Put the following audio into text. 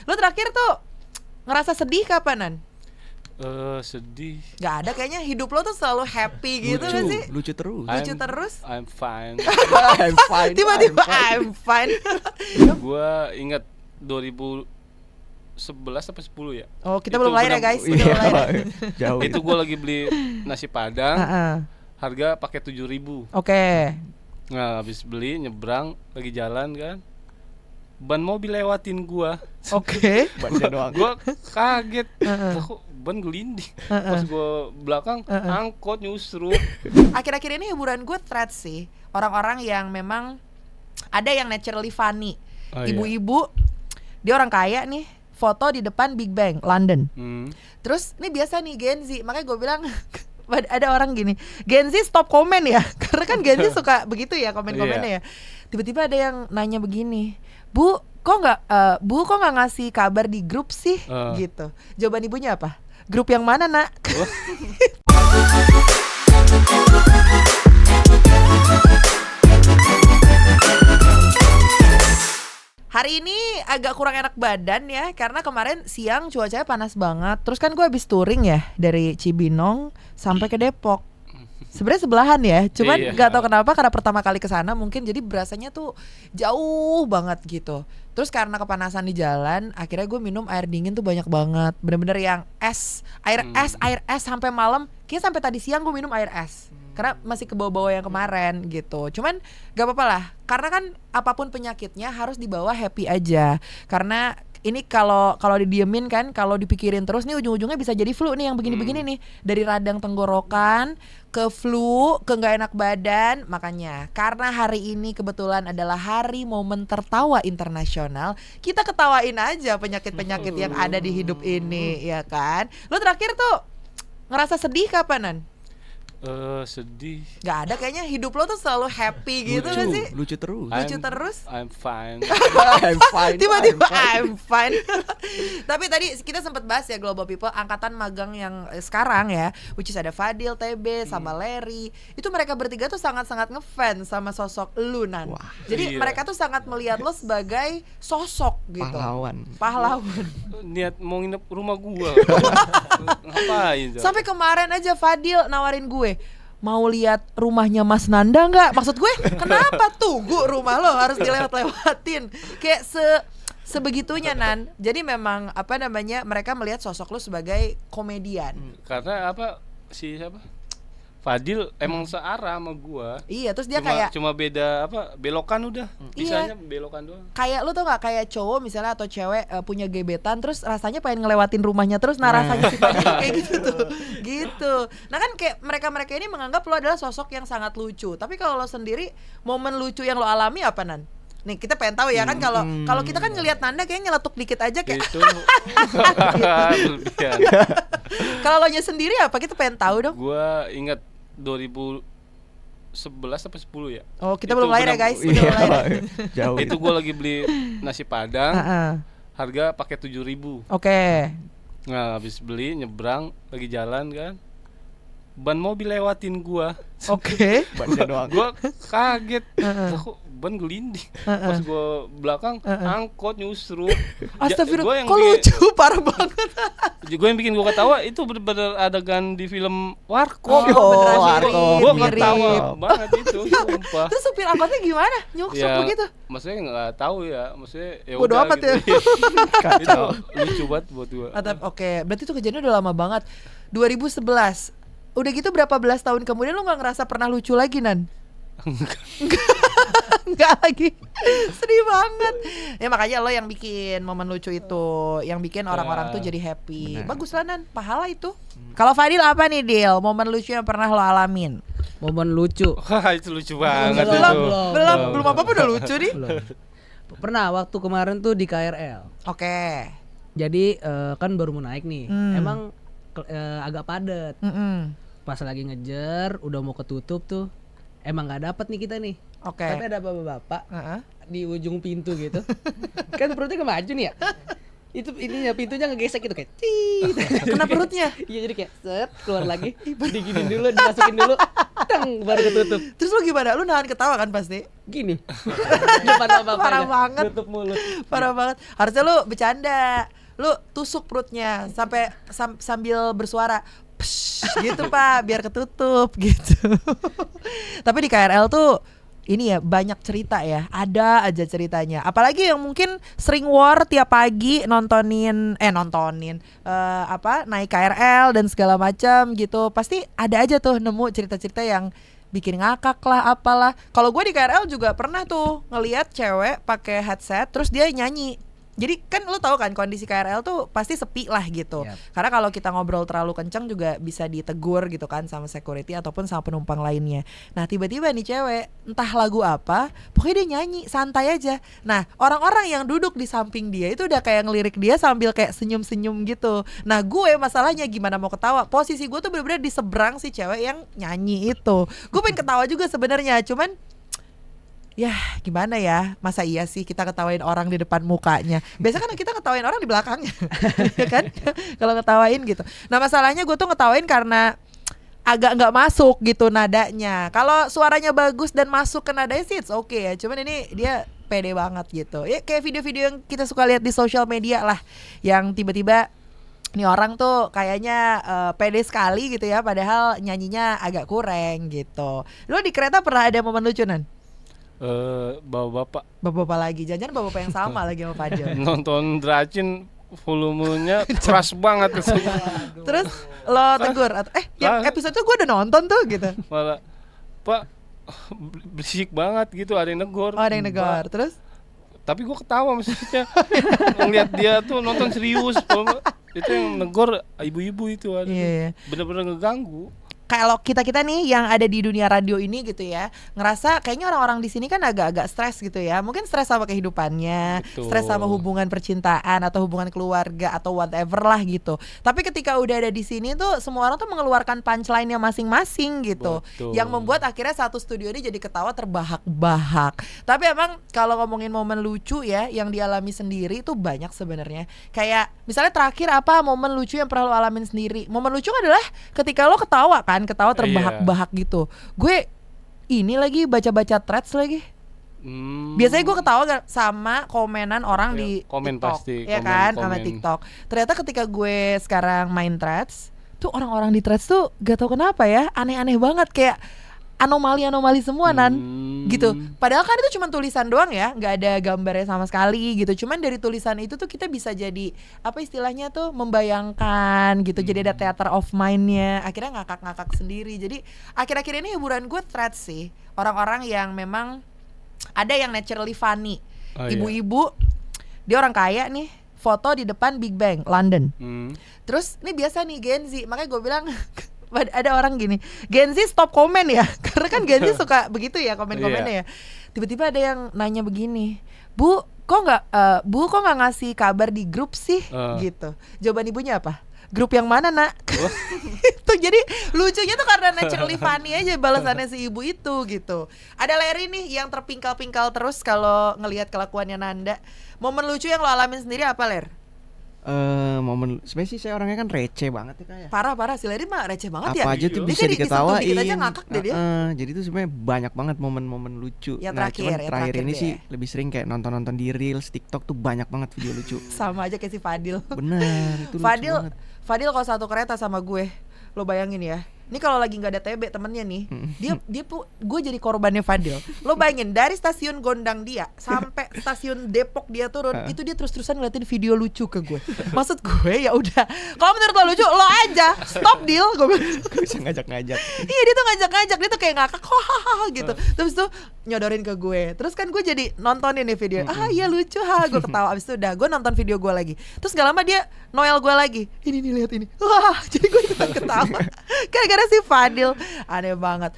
Lo terakhir tuh ngerasa sedih kapanan? Sedih. Gak ada, kayaknya hidup lo tuh selalu happy gitu kan sih? Lucu terus. Lucu terus. I'm fine. I'm fine. Tiba-tiba I'm fine. Gua ingat 2011 apa 10 ya? Oh, kita Itu belum lahir ya guys. Kita belum lahir. Jauh. Itu gua lagi beli nasi padang, Heeh. harga pakai 7.000. Oke. Nah, habis beli nyebrang lagi jalan kan. Ban mobil lewatin gua. Oke. Baca doang. Gua kaget. Kok ban gelinding. Pas gua belakang angkot nyusruk. Akhir-akhir ini hiburan gue thread sih. Orang-orang yang memang ada yang naturally funny. Oh, iya. Ibu-ibu, dia orang kaya nih, foto di depan Big Bang, London. Terus ini biasa nih Gen Z, makanya gue bilang ada orang gini, Gen Z stop komen ya, karena kan Gen Z suka begitu ya komen-komennya ya. Tiba-tiba ada yang nanya begini, Bu kok nggak ngasih kabar di grup sih, gitu. Jawaban ibunya apa? Grup yang mana nak? Hari ini agak kurang enak badan ya, karena kemarin siang cuacanya panas banget. Terus kan gue habis touring ya, dari Cibinong sampai ke Depok. Sebenarnya sebelahan ya, cuman nggak tahu kenapa, karena pertama kali kesana mungkin jadi berasanya tuh jauh banget gitu. Terus karena kepanasan di jalan, akhirnya gue minum air dingin tuh banyak banget, bener-bener yang air es sampai malam. Kayaknya sampai tadi siang gue minum air es, karena masih kebawa-bawa yang kemarin gitu. Cuman gak apa-apa lah, karena kan apapun penyakitnya harus dibawa happy aja. Karena ini kalau didiemin kan, kalau dipikirin terus nih ujung-ujungnya bisa jadi flu nih yang begini-begini nih. Dari radang tenggorokan ke flu, ke gak enak badan. Makanya karena hari ini kebetulan adalah hari momen tertawa internasional, kita ketawain aja penyakit-penyakit yang ada di hidup ini, ya kan? Lo terakhir tuh ngerasa sedih kapanan? Sedih. Gak ada, kayaknya hidup lo tuh selalu happy gitu kan sih? Lucu terus. Lucu terus. I'm fine. I'm fine. Tiba-tiba I'm fine. Tapi tadi kita sempat bahas ya Global People, angkatan magang yang sekarang ya, which is ada Fadil, TB, sama Larry. Itu mereka bertiga tuh sangat-sangat ngefans sama sosok lu, Nan. Wah, jadi mereka tuh sangat melihat lo sebagai sosok gitu. Pahlawan. Niat mau nginep rumah gua. Ngapain? Sampai kemarin aja Fadil nawarin gue, mau lihat rumahnya Mas Nanda nggak? Maksud gue, kenapa tunggu rumah lo harus dilewat-lewatin? Kayak sebegitunya, Nan. Jadi memang mereka melihat sosok lo sebagai komedian. Karena siapa? Fadil emang searah sama gua. Iya, terus dia cuma beda belokan udah. Bisanya belokan doang. Kayak lu tuh nggak kayak cowok misalnya atau cewek punya gebetan terus rasanya pengen ngelewatin rumahnya terus, rasanya si Fadil kayak gitu tuh. Gitu. Nah kan kayak mereka ini menganggap lo adalah sosok yang sangat lucu. Tapi kalau lo sendiri, momen lucu yang lo alami apa, Nan? Nih kita pengen tahu ya kan, kalau kita kan ngelihat Nanda kayak nyeletuk dikit aja kayak itu. Kalau lo nya sendiri apa, kita pengen tahu dong. Gua ingat 2011 apa 10 ya. Oh, kita belum lahir ya guys. Jauh. Itu gua lagi beli nasi padang, harga pakai 7.000. Oke. Nah, habis beli nyebrang lagi jalan kan, ban mobil lewatin gua. Oke. Baca doang. Gua kaget. Kok ban gelinding. Pas gua belakang angkot nyusruk. Astagfirullah, kok lucu, parah banget. Gue yang bikin gue ketawa itu bener-bener adegan di film Warkop. Warkop. Gue ketawa banget itu, sumpah. Terus supir angkotnya gimana? Nyuksuk begitu? Maksudnya nggak tahu ya, maksudnya ya bodo udah amat gitu. Ya. Itu lucu banget buat gue. Oke, berarti itu kejadian udah lama banget. 2011. Udah gitu berapa belas tahun kemudian lo nggak ngerasa pernah lucu lagi, Nan? Enggak lagi. Sedih banget. Ya makanya lo yang bikin momen lucu itu, yang bikin orang-orang tuh jadi happy. Bagus lah, Nan, pahala itu. Kalau Fadil apa nih, Dil? Momen lucu yang pernah lo alamin? Momen lucu. Wah, itu lucu banget. Belum apa-apa udah lucu nih. Pernah waktu kemarin tuh di KRL. Oke. Jadi kan baru mau naik nih. Emang agak padat. Pas lagi ngejar, udah mau ketutup tuh. Emang nggak dapet nih kita nih. Oke. Tapi ada bapak-bapak di ujung pintu gitu. Kan perutnya kemaju nih ya. Itu ininya pintunya ngegesek gitu kayak kena perutnya. Iya, jadi kayak set keluar lagi, diginin dulu, dimasukin dulu. Teng, baru ketutup. Terus lu gimana? Lu nahan ketawa kan pasti? Gini. Depan apa Parah banget. Tutup mulut. Parah banget. Harusnya lu bercanda. Lu tusuk perutnya sampai sambil bersuara. Psh, gitu Pak, biar ketutup gitu. Tapi di KRL tuh ini ya banyak cerita ya, ada aja ceritanya. Apalagi yang mungkin sering war tiap pagi nontonin naik KRL dan segala macam gitu. Pasti ada aja tuh nemu cerita-cerita yang bikin ngakak lah apalah. Kalau gue di KRL juga pernah tuh ngelihat cewek pakai headset terus dia nyanyi. Jadi kan lu tahu kan kondisi KRL tuh pasti sepi lah gitu. Yap. Karena kalau kita ngobrol terlalu kencang juga bisa ditegur gitu kan sama security ataupun sama penumpang lainnya. Nah tiba-tiba nih cewek entah lagu apa, pokoknya dia nyanyi santai aja. Nah orang-orang yang duduk di samping dia itu udah kayak ngelirik dia sambil kayak senyum-senyum gitu. Nah gue masalahnya gimana mau ketawa? Posisi gue tuh bener-bener di seberang si cewek yang nyanyi itu. Gue pengen ketawa juga sebenarnya, cuman ya gimana ya, masa iya sih kita ketawain orang di depan mukanya. Biasa kan kita ketawain orang di belakangnya ya kan, kalau ketawain gitu. Nah masalahnya gue tuh ngetawain karena agak nggak masuk gitu nadanya. Kalau suaranya bagus dan masuk ke nadanya sih it's okay ya. Cuman ini dia pede banget gitu. Ya kayak video-video yang kita suka lihat di sosial media lah, yang tiba-tiba nih orang tuh kayaknya pede sekali gitu ya, padahal nyanyinya agak kurang gitu. Lo di kereta pernah ada momen lucu Nan? Bapak lagi, jangan bapak yang sama lagi sama Fadil. nonton Dracin volumenya keras banget. Terus lo tegur atau yang episode itu gue udah nonton tuh gitu. Malah Pak berisik banget gitu, ada yang negor. Oh ada yang negor. Terus? Tapi gue ketawa maksudnya ngeliat dia tuh nonton serius. Itu yang negor ibu-ibu itu ada. Iya. Bener-bener ngeganggu. Kalau kita nih yang ada di dunia radio ini gitu ya, ngerasa kayaknya orang-orang di sini kan agak-agak stres gitu ya. Mungkin stres sama kehidupannya, Betul. stres sama hubungan percintaan atau hubungan keluarga atau whatever lah gitu. Tapi ketika udah ada di sini tuh semua orang tuh mengeluarkan punchline-nya masing-masing gitu. Betul. Yang membuat akhirnya satu studio ini jadi ketawa terbahak-bahak. Tapi emang kalau ngomongin momen lucu ya yang dialami sendiri tuh banyak sebenarnya. Kayak misalnya terakhir apa momen lucu yang pernah lo alamin sendiri? Momen lucu adalah ketika lo ketawa kan, ketawa terbahak-bahak gitu. Gue ini lagi baca-baca threads lagi. Biasanya gue ketawa sama komenan orang di komen TikTok, pasti, ya komen, kan, komen. sama TikTok. Ternyata ketika gue sekarang main threads, tuh orang-orang di threads tuh gak tau kenapa ya, aneh-aneh banget, kayak anomali-anomali semua Nan gitu. Padahal kan itu cuma tulisan doang ya, nggak ada gambarnya sama sekali gitu. Cuman dari tulisan itu tuh kita bisa jadi apa istilahnya tuh membayangkan gitu. Jadi ada theater of mind-nya. Akhirnya ngakak-ngakak sendiri. Jadi akhir-akhir ini hiburan gue threads sih. Orang-orang yang memang ada yang naturally funny. Ibu-ibu, dia orang kaya nih, foto di depan Big Bang London. Terus ini biasa nih Gen Z, makanya gue bilang ada orang gini, Gen Z stop komen ya, karena kan Gen Z suka begitu ya komen-komennya ya. Tiba-tiba ada yang nanya begini, Bu kok nggak ngasih kabar di grup sih, gitu. Jawaban ibunya apa? Grup yang mana nak? Itu jadi lucunya tuh karena naturally funny aja balasannya si ibu itu gitu. Ada Larry nih yang terpingkal-pingkal terus kalau ngelihat kelakuannya Nanda. Momen lucu yang lo alamin sendiri apa Ler? Momen sebenarnya sih saya orangnya kan receh banget ya kayak. Parah si Larry mah receh banget ya. Apa aja tuh Dia bisa kayak diketawain. dikit aja ngakak deh dia. Jadi tuh sebenarnya banyak banget momen-momen lucu. Yang Nah, terakhir, cuman yang terakhir terakhir ini deh. sih lebih sering kayak nonton-nonton di Reels, TikTok tuh banyak banget video lucu. Sama aja kayak si Fadil. Bener, itu lucu banget. Fadil kalau satu kereta sama gue, lo bayangin ya. Ini kalau lagi nggak ada TB temennya nih, dia gue jadi korbannya Fadil. Lo bayangin dari stasiun Gondang dia sampai stasiun Depok dia turun, itu dia terus-terusan ngeliatin video lucu ke gue. Maksud gue ya udah, kalau menurut lo lucu, lo aja stop deal. Gue Bisa ngajak-ngajak. iya dia tuh ngajak-ngajak, dia tuh kayak ngakak hahaha gitu. Terus tuh nyodorin ke gue. Terus kan gue jadi nontonin nih video. Iya lucu gue ketawa. Abis itu udah gue nonton video gue lagi. Terus gak lama dia Noel gue lagi. Ini nih lihat ini. Wah, jadi gue ikutan ketawa. Gara-gara si Fadil, aneh banget.